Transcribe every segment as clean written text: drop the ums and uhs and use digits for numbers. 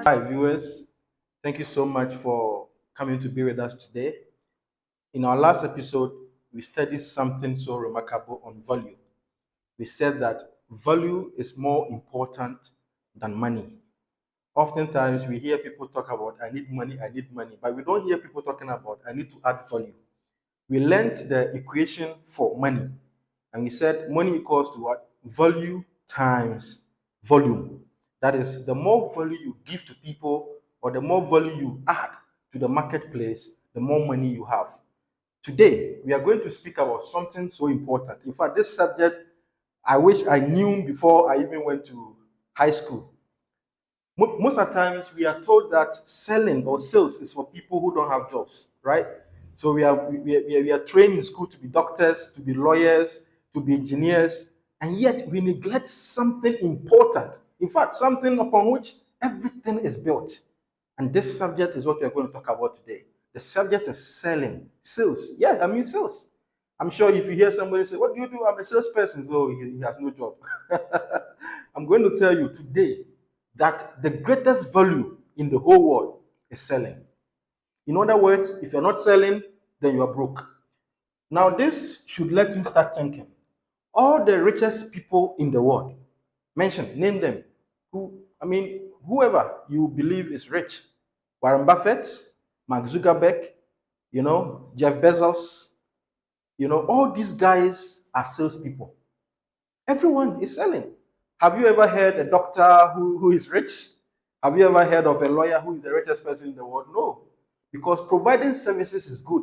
Hi, viewers. Thank you so much for coming to be with us today. In our last episode, we studied something so remarkable on value. We said that value is more important than money. Oftentimes, we hear people talk about, I need money, but we don't hear people talking about, I need to add value. We learned the equation for money, and we said money equals to what? Value times volume. That is, the more value you give to people or the more value you add to the marketplace, the more money you have. Today, we are going to speak about something so important. In fact, this subject, I wish I knew before I even went to high school. Most of the times, we are told that selling or sales is for people who don't have jobs, right? So we are trained in school to be doctors, to be lawyers, to be engineers, and yet we neglect something important. In fact, something upon which everything is built. And this subject is what we are going to talk about today. The subject is selling, sales. Yeah, I mean sales. I'm sure if you hear somebody say, "What do you do?" I'm a salesperson. So he has no job. I'm going to tell you today that the greatest value in the whole world is selling. In other words, if you're not selling, then you are broke. Now, this should let you start thinking. All the richest people in the world, name them. Whoever you believe is rich. Warren Buffett, Mark Zuckerberg, Jeff Bezos, all these guys are salespeople. Everyone is selling. Have you ever heard a doctor who is rich? Have you ever heard of a lawyer who is the richest person in the world? No. Because providing services is good,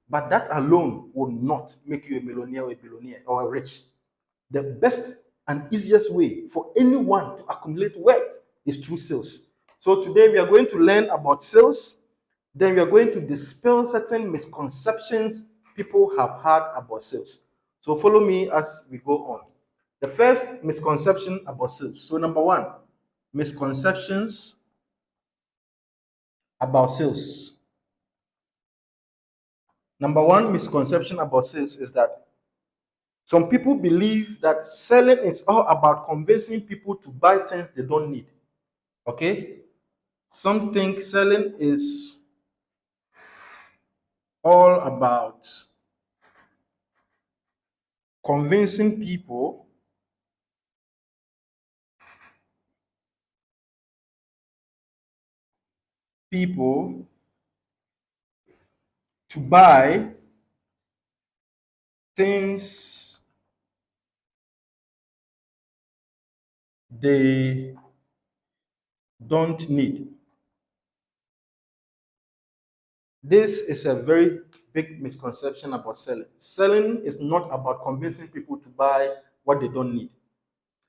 but that alone will not make you a millionaire or a billionaire or a rich. The best and easiest way for anyone to accumulate wealth is through sales. So today we are going to learn about sales. Then we are going to dispel certain misconceptions people have had about sales. So follow me as we go on. The first misconception about sales. So number one, misconceptions about sales. Number one misconception about sales is that some people believe that selling is all about convincing people to buy things they don't need. Okay? Some think selling is all about convincing people to buy things they don't need. This is a very big misconception about selling. Selling is not about convincing people to buy what they don't need.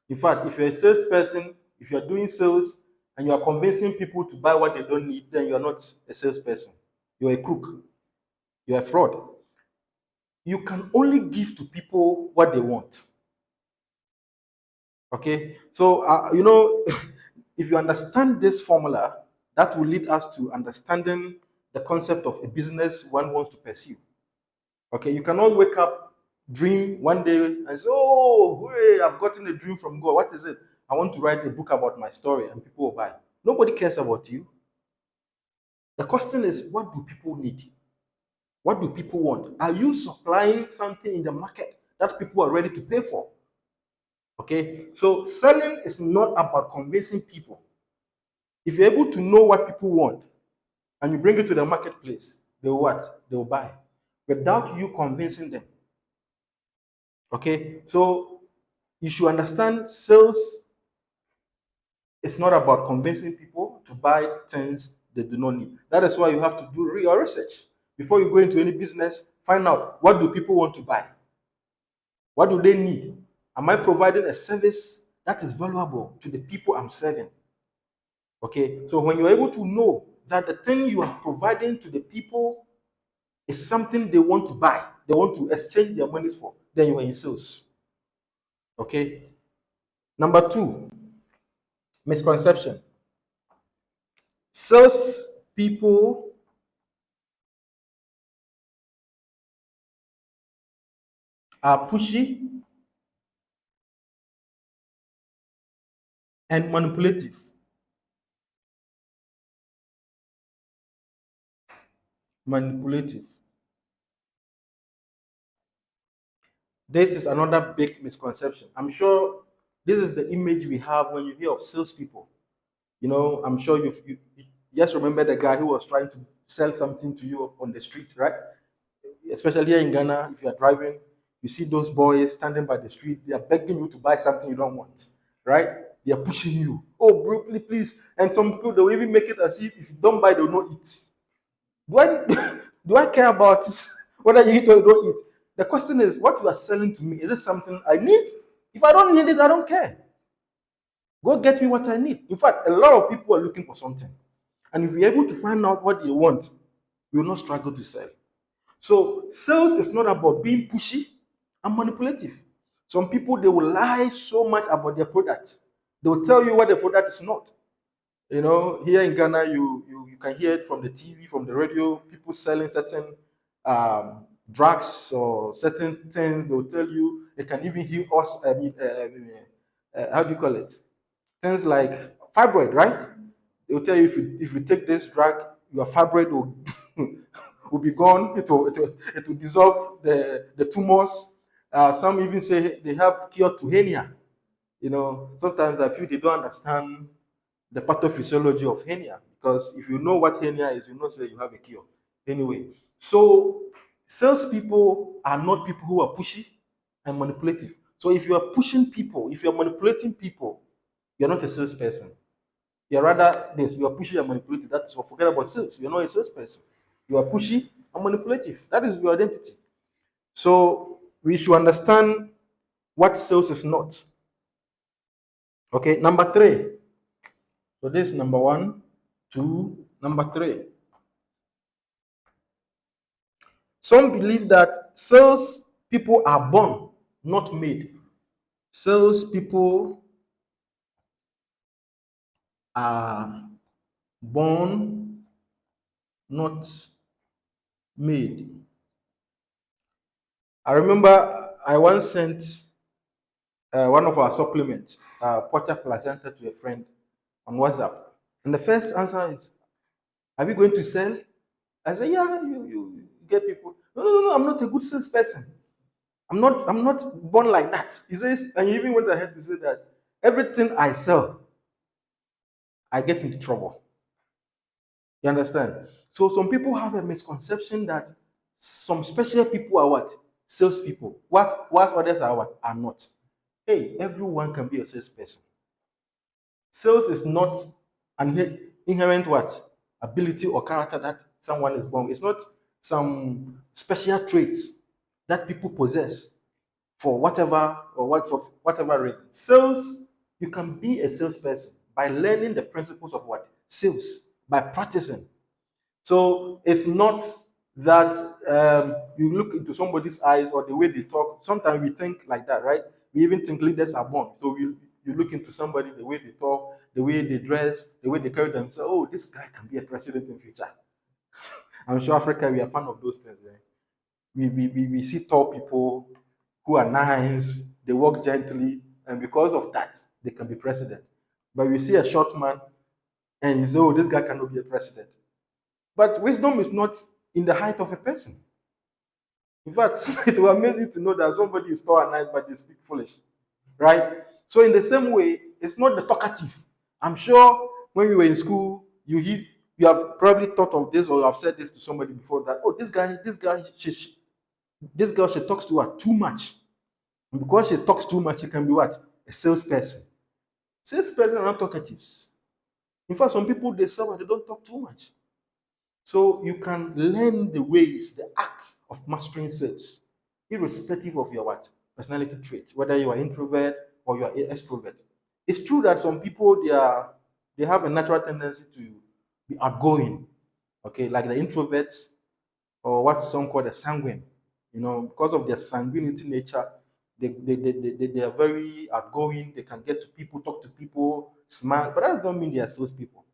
In fact, if you're a salesperson, if you're doing sales and you are convincing people to buy what they don't need, then you're not a salesperson. You're a crook. You're a fraud. You can only give to people what they want. Okay? So, if you understand this formula, that will lead us to understanding the concept of a business one wants to pursue. Okay, you cannot wake up, dream one day, and say, "Oh, hooray, I've gotten a dream from God. What is it? I want to write a book about my story, and people will buy." Nobody cares about you. The question is, what do people need? What do people want? Are you supplying something in the market that people are ready to pay for? Okay, so selling is not about convincing people. If you're able to know what people want and you bring it to the marketplace, they will what? They will buy without you convincing them. Okay, so you should understand sales is not about convincing people to buy things they do not need. That is why you have to do your research. Before you go into any business, find out what do people want to buy? What do they need? Am I providing a service that is valuable to the people I'm serving? Okay, so when you're able to know that the thing you are providing to the people is something they want to buy, they want to exchange their monies for, then you are in sales. Okay, number two, misconception. Sales people are pushy and manipulative. Manipulative. This is another big misconception. I'm sure this is the image we have when you hear of salespeople. I'm sure you just remember the guy who was trying to sell something to you on the street, right? Especially here in Ghana, if you are driving, you see those boys standing by the street, they are begging you to buy something you don't want, right? They are pushing you. Oh, bro, please, please. And some people, they'll even make it as if you don't buy, they'll not eat. Do I do I care about whether you eat or you don't eat? The question is, what you are selling to me, is it something I need? If I don't need it, I don't care. Go get me what I need. In fact, a lot of people are looking for something. And if you're able to find out what they want, you will not struggle to sell. So sales is not about being pushy and manipulative. Some people, they will lie so much about their product. They will tell you what the product is not. Here in Ghana, you can hear it from the TV, from the radio, people selling certain drugs or certain things. They will tell you they can even heal us. How do you call it? Things like fibroid, right? They will tell you if you take this drug, your fibroid will will be gone. It will dissolve the tumors. Some even say they have cure to hernia. Sometimes I feel they don't understand the pathophysiology of hernia, because if you know what hernia is, you know say you have a cure. Anyway, so salespeople are not people who are pushy and manipulative. So if you are pushing people, if you are manipulating people, you're not a salesperson. You're rather this. You are pushy and manipulative. That's all. Forget about sales. You're not a salesperson. You are pushy and manipulative. That is your identity. So we should understand what sales is not. Okay, number three. So this is number one, two, number three. Some believe that sales people are born, not made. Sales people are born, not made. I remember I once sent one of our supplements, Porta Placenta, to a friend on WhatsApp. And the first answer is, are we going to sell? I said, yeah, you get people. No, no, no, no, I'm not a good salesperson. I'm not born like that. He says, and he even went ahead to say that everything I sell, I get into trouble. You understand? So some people have a misconception that some special people are what? Salespeople. What others are what? Are not. Hey, everyone can be a salesperson. Sales is not an inherent what? Ability or character that someone is born. It's not some special traits that people possess for whatever reason. Sales, you can be a salesperson by learning the principles of what? Sales, by practicing. So it's not that you look into somebody's eyes or the way they talk. Sometimes we think like that, right? We even think leaders are born. So you look into somebody, the way they talk, the way they dress, the way they carry themselves. Oh, this guy can be a president in future. I'm sure Africa, we are fan of those things. Eh? We see tall people who are nice, they walk gently, and because of that, they can be president. But we see a short man and you say, oh, this guy cannot be a president. But wisdom is not in the height of a person. In fact, it will amaze you to know that somebody is tall and nice, but they speak foolish. Right? So, in the same way, it's not the talkative. I'm sure when we were in school, you have probably thought of this or you have said this to somebody before that, oh, this girl, she talks to her too much. And because she talks too much, she can be what? A salesperson. Salesperson are not talkatives. In fact, some people they sell but they don't talk too much. So you can learn the ways, the acts of mastering sales, irrespective of your what? Personality traits, whether you are introvert or you are extrovert. It's true that some people they have a natural tendency to be outgoing, okay, like the introverts or what some call the sanguine. Because of their sanguinity nature, they are very outgoing. They can get to people, talk to people, smile, but that doesn't mean they are salespeople.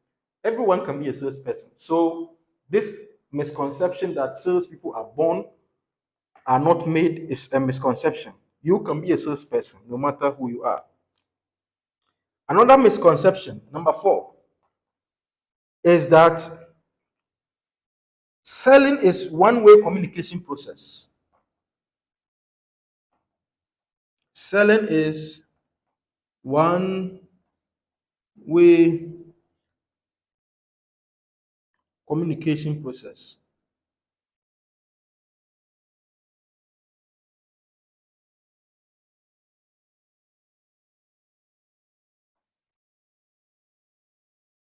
Everyone can be a salesperson. So this misconception that salespeople are born, are not made, is a misconception. You can be a salesperson no matter who you are. Another misconception, number 4, is that selling is one-way communication process. Selling is one-way communication process.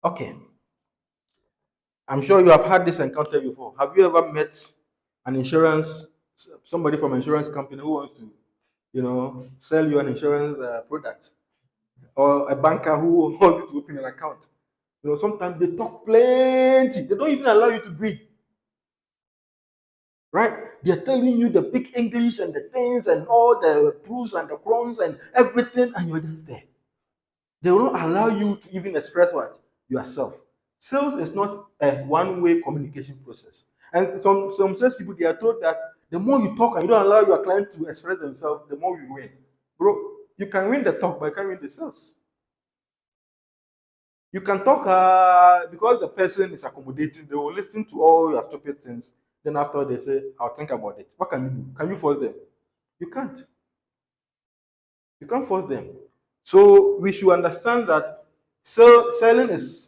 Okay, I'm sure you have had this encounter before. Have you ever met an insurance, somebody from an insurance company who wants to, sell you an insurance product, or a banker who wants you to open an account? Sometimes they talk plenty. They don't even allow you to breathe. Right? They're telling you the big English and the things and all the pros and the cons and everything, and you're just there. They will not allow you to even express what? Yourself. Sales is not a one-way communication process. And some sales people, they are told that the more you talk and you don't allow your client to express themselves, the more you win. Bro, you can win the talk, but you can't win the sales. You can talk because the person is accommodating, they will listen to all your stupid things. Then after they say, I'll think about it. What can you do? Can you force them? You can't. You can't force them. So we should understand that selling is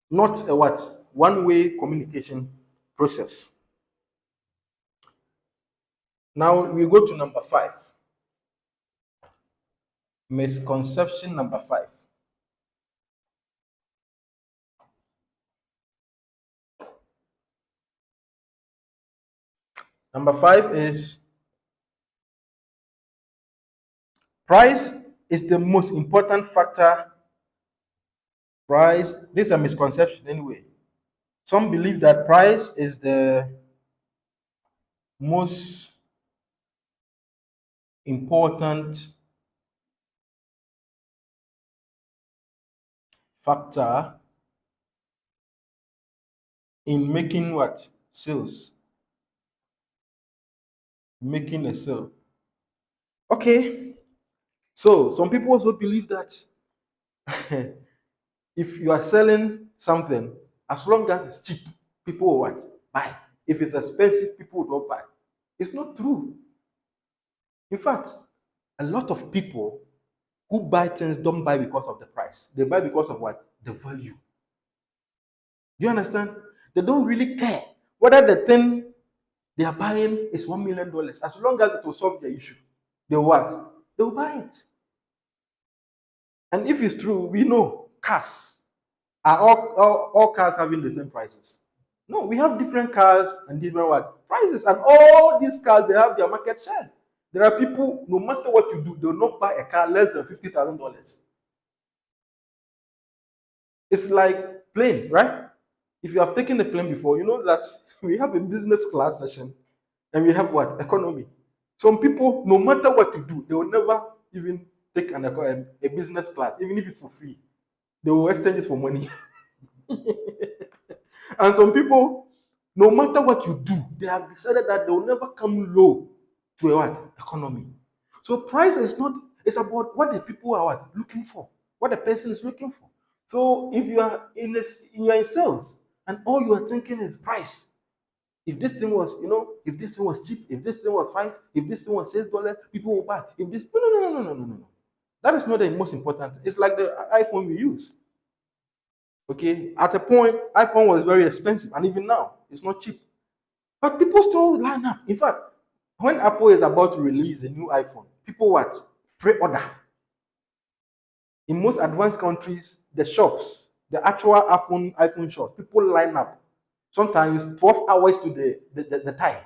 not a what? One-way communication process. Now we go to number 5. Misconception number 5. Number 5 is price is the most important factor. Price, this is a misconception anyway. Some believe that price is the most important factor in making what? Sales. Making a sale. Okay. So some people also believe that if you are selling something, as long as it's cheap, people will what? Buy. If it's expensive, people will not buy. It's not true. In fact, a lot of people who buy things don't buy because of the price. They buy because of what? The value. Do you understand? They don't really care whether the thing they are buying is $1 million. As long as it will solve their issue, they will what? They will buy it. And if it's true, we know cars are all cars having the same prices. No, we have different cars and different what? Prices. And all these cars, they have their market share. There are people, no matter what you do, they will not buy a car less than $50,000. It's like plane, right? If you have taken a plane before, you know that we have a business class session and we have what? Economy. Some people, no matter what you do, they will never even take a business class, even if it's for free. They will exchange it for money. And some people, no matter what you do, they have decided that they will never come low to a what? Economy. So price is not, it's about what the people are what? Looking for, what the person is looking for. So if you are in this, you are in sales and all you are thinking is price. If this thing was, if this thing was cheap, if this thing was 5, if this thing was $6, people will buy. If this, no. That is not the most important. It's like the iPhone we use. Okay, at a point, iPhone was very expensive, and even now, it's not cheap. But people still line up. In fact, when Apple is about to release a new iPhone, people what? Pre-order. In most advanced countries, the shops, the actual iPhone shops, people line up. Sometimes 12 hours to the time.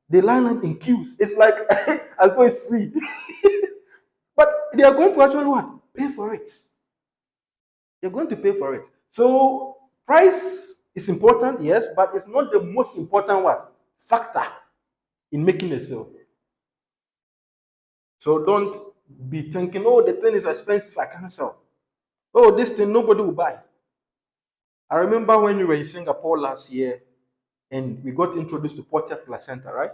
They line up in queues. It's like as though it's free. But they are going to actually what? Pay for it. You're going to pay for it. So price is important, yes, but it's not the most important what? Factor in making a sale. So don't be thinking, oh, the thing is expensive, I can't sell. Oh, this thing nobody will buy. I remember when we were in Singapore last year and we got introduced to Porter Placenta, right?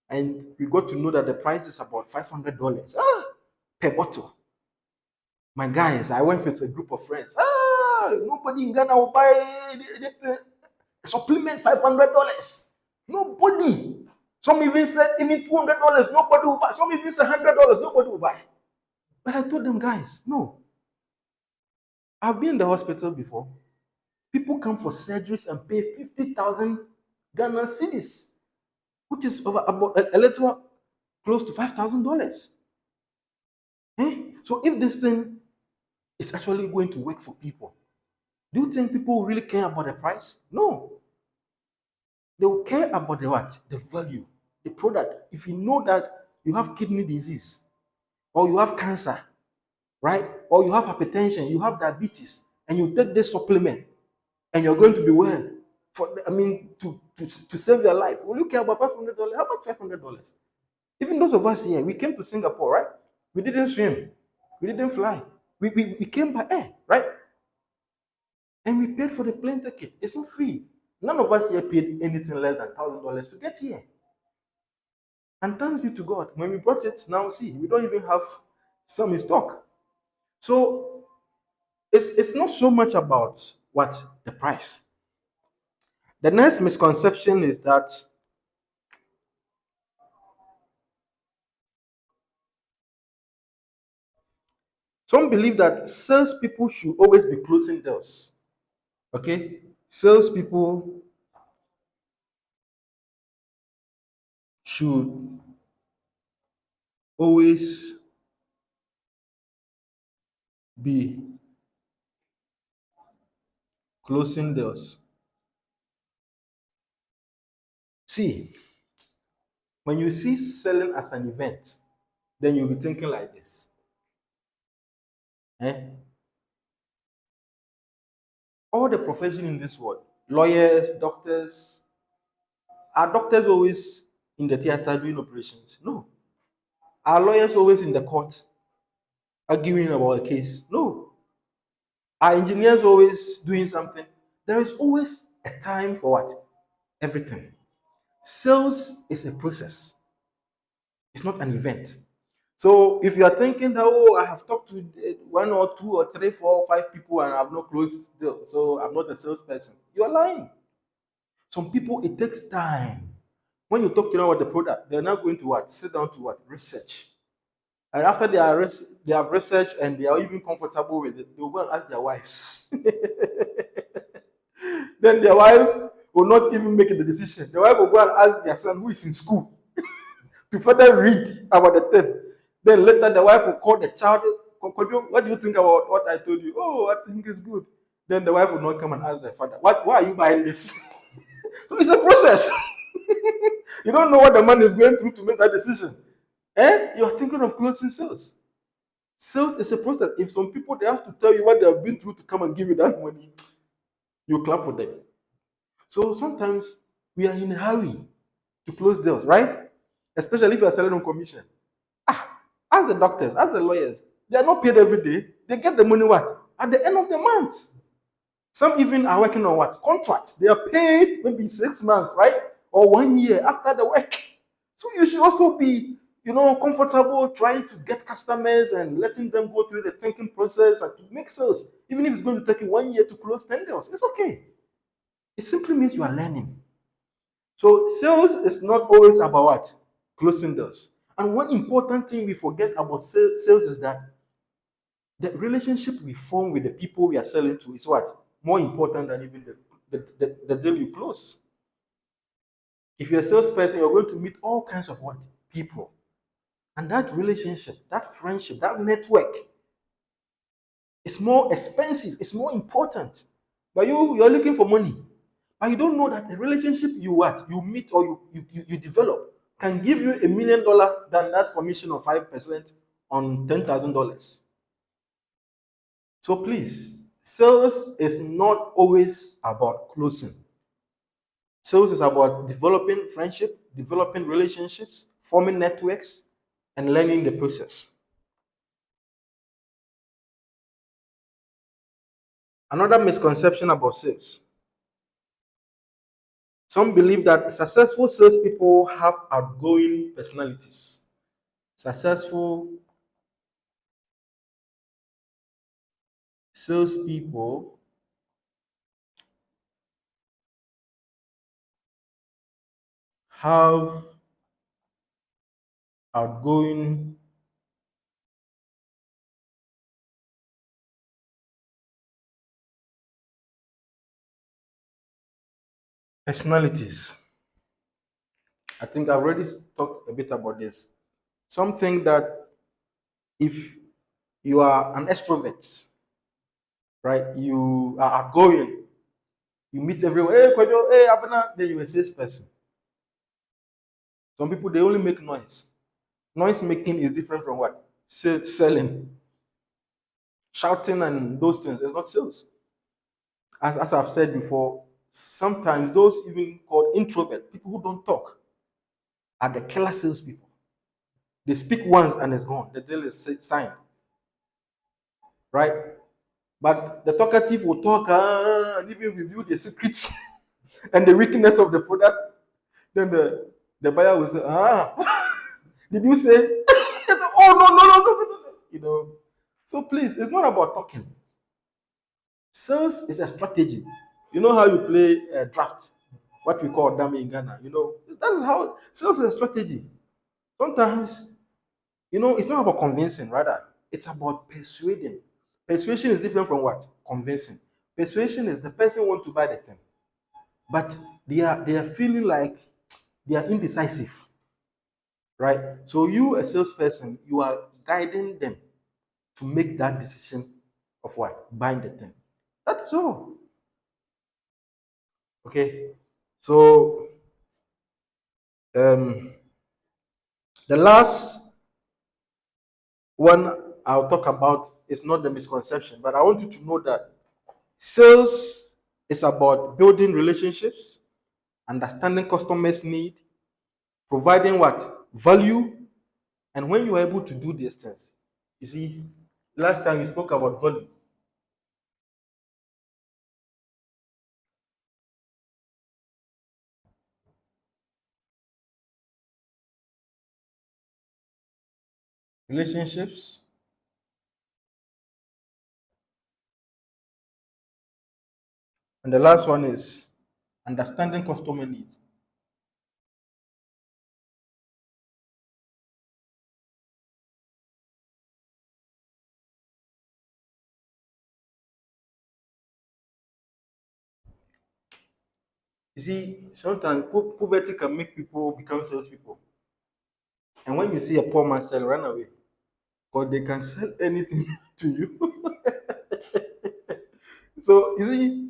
And we got to know that the price is about $500 per bottle. My guys, I went with a group of friends. Nobody in Ghana will buy anything. Supplement $500. Nobody. Some even said even $200. Nobody will buy. Some even said $100. Nobody will buy. But I told them, guys, no. I've been in the hospital before. People come for surgeries and pay 50,000 Ghana cedis, which is over about a little close to $5,000. So if this thing is actually going to work for people, do you think people will really care about the price? No. They will care about the what? The value, the product. If you know that you have kidney disease, or you have cancer, right? Or you have hypertension, you have diabetes, and you take this supplement, and you're going to be well. To save your life. Will you care about $500? How much $500? Even those of us here, we came to Singapore, right? We didn't swim, we didn't fly. We came by air, right? And we paid for the plane ticket. It's not free. None of us here paid anything less than $1,000 to get here. And thanks be to God, when we brought it, now see, we don't even have some in stock. So it's not so much about what the price. The next misconception is that some believe that salespeople should always be closing deals. Okay? Salespeople should always be closing deals. See, when you see selling as an event, then you'll be thinking like this. All the profession in this world, lawyers, doctors, are doctors always in the theater doing operations? No. Are lawyers always in the court arguing about a case? No. Are engineers always doing something? There is always a time for what? Everything. Sales is a process. It's not an event. So if you are thinking that, oh, I have talked to one or two or three, four, or five people and I have not closed deal, so I'm not a salesperson, you are lying. Some people, it takes time. When you talk to them about the product, they're not going to what? Sit down to what? Research. And after they have researched and they are even comfortable with it, they will go and ask their wives. Then their wife will not even make the decision. The wife will go and ask their son who is in school to further read about the thing. Then later the wife will call the child. What do you think about what I told you? Oh, I think it's good. Then the wife will not come and ask the father, why are you buying this? So it's a process. You don't know what the man is going through to make that decision. You're thinking of closing sales. Sales is a process. If some people they have to tell you what they have been through to come and give you that money, you clap for them. So sometimes we are in a hurry to close deals, right? Especially if you are selling on commission. Ask the doctors, ask the lawyers. They are not paid every day. They get the money what? At the end of the month. Some even are working on what? Contracts. They are paid maybe 6 months, right? Or 1 year after the work. So you should also be, comfortable trying to get customers and letting them go through the thinking process and to make sales. Even if it's going to take you 1 year to close 10 deals, it's okay. It simply means you are learning. So sales is not always about what? Closing deals. And one important thing we forget about sales is that the relationship we form with the people we are selling to is what? More important than even the deal you close. If you're a salesperson, you're going to meet all kinds of what? People. And that relationship, that friendship, that network is more expensive, it's more important. But you're looking for money. But you don't know that the relationship you meet or you develop can give you $1 million than that commission of 5% on $10,000. So please, sales is not always about closing. Sales is about developing friendship, developing relationships, forming networks, and learning the process. Another misconception about sales. Some believe that successful salespeople have outgoing personalities. Successful salespeople have outgoing personalities. I think I've already talked a bit about this. Something that if you are an extrovert, right, you are outgoing, you meet everyone, hey, Kwajo, hey, Abana, then you're a salesperson. Some people, they only make noise. Noise making is different from what? Selling. Shouting and those things, it's not sales. As I've said before, sometimes those even called introvert, people who don't talk, are the killer salespeople. They speak once and it's gone. The deal is signed, right? But the talkative will talk and even review the secrets and the weakness of the product. Then the buyer will say, did you say? Oh, no, no, no, no, no, no. So please, it's not about talking. Sales is a strategy. You know how you play a draft, what we call dummy in Ghana. That is how sales is a strategy. Sometimes, it's not about convincing, rather, it's about persuading. Persuasion is different from what? Convincing. Persuasion is the person want to buy the thing, but they are feeling like they are indecisive, right? So you, a salesperson, you are guiding them to make that decision of what? Buying the thing. That's all. Okay. So um the last one I'll talk about is not the misconception, but I want you to know that sales is about building relationships, understanding customers' need, providing what? Value. And when you are able to do these things, you see, last time we spoke about value. Relationships, and the last one is understanding customer needs. You see, sometimes poverty can make people become salespeople. And when you see a poor man sell, run away. Because they can sell anything to you. So you see,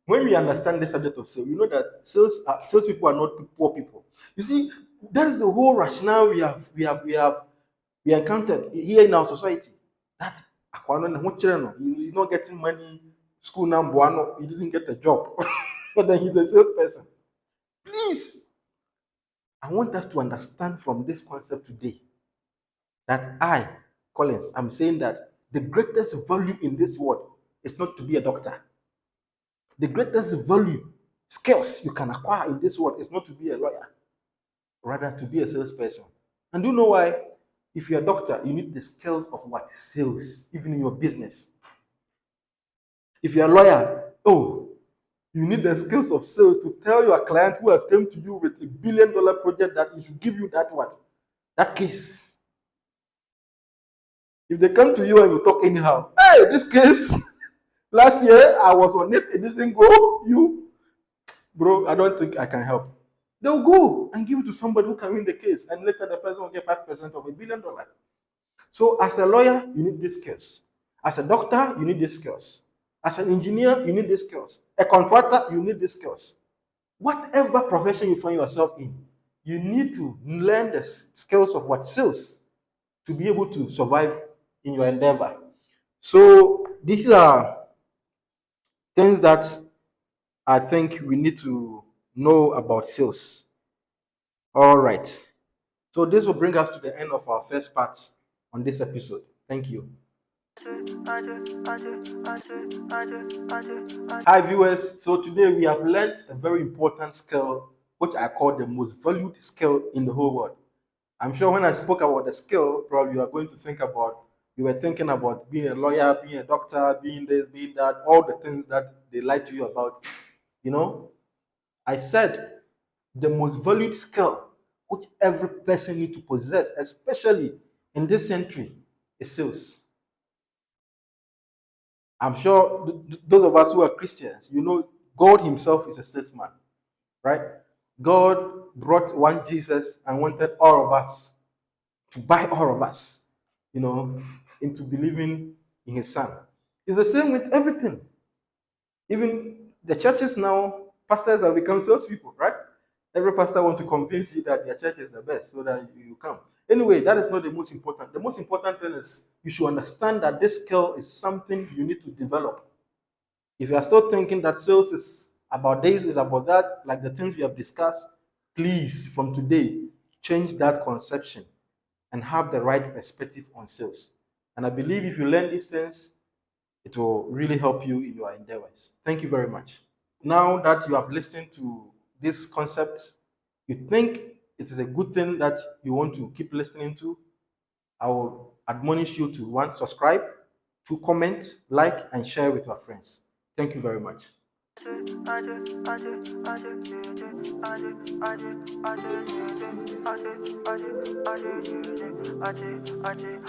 when we understand the subject of sales, you know that salespeople are not poor people. You see, that is the whole rationale we encountered here in our society. That Akwano na ho kyerɛ no, he's not getting money, school number one, he didn't get a job. But then he's a salesperson. Please, I want us to understand from this concept today that I, Collins, I'm saying that the greatest value in this world is not to be a doctor. The greatest value, skills you can acquire in this world is not to be a lawyer, rather to be a salesperson. And do you know why? If you're a doctor, you need the skills of what? Sales, even in your business. If you're a lawyer, oh, you need the skills of sales to tell your client who has come to you with $1 billion project that he should give you that what? That case. If they come to you and you talk anyhow, hey, this case, last year I was on it, it didn't go. You, bro, I don't think I can help. They'll go and give it to somebody who can win the case, and later the person will get 5% of $1 billion. So, as a lawyer, you need these skills. As a doctor, you need these skills. As an engineer, you need these skills. A contractor, you need these skills. Whatever profession you find yourself in, you need to learn the skills of what? Sales, to be able to survive in your endeavor. So these are things that I think we need to know about sales. All right. So this will bring us to the end of our first part on this episode. Thank you. Hi viewers. So today we have learned a very important skill, which I call the most valued skill in the whole world. I'm sure when I spoke about the skill, probably you are going to think about You were thinking about being a lawyer, being a doctor, being this, being that, all the things that they lied to you about. You know, I said the most valued skill which every person needs to possess, especially in this century, is sales. I'm sure those of us who are Christians, you know, God Himself is a salesman, right? God brought one Jesus and wanted all of us to buy all of us, you know, into believing in His Son. It's the same with everything. Even the churches now, pastors have become salespeople, right? Every pastor wants to convince you that their church is the best so that you come. Anyway, that is not the most important. The most important thing is you should understand that this skill is something you need to develop. If you are still thinking that sales is about this, is about that, like the things we have discussed, please, from today, change that conception and have the right perspective on sales. And I believe if you learn these things, it will really help you in your endeavors. Thank you very much. Now that you have listened to these concepts, you think it is a good thing that you want to keep listening to, I will admonish you to one, subscribe, two, comment, like, and share with your friends. Thank you very much.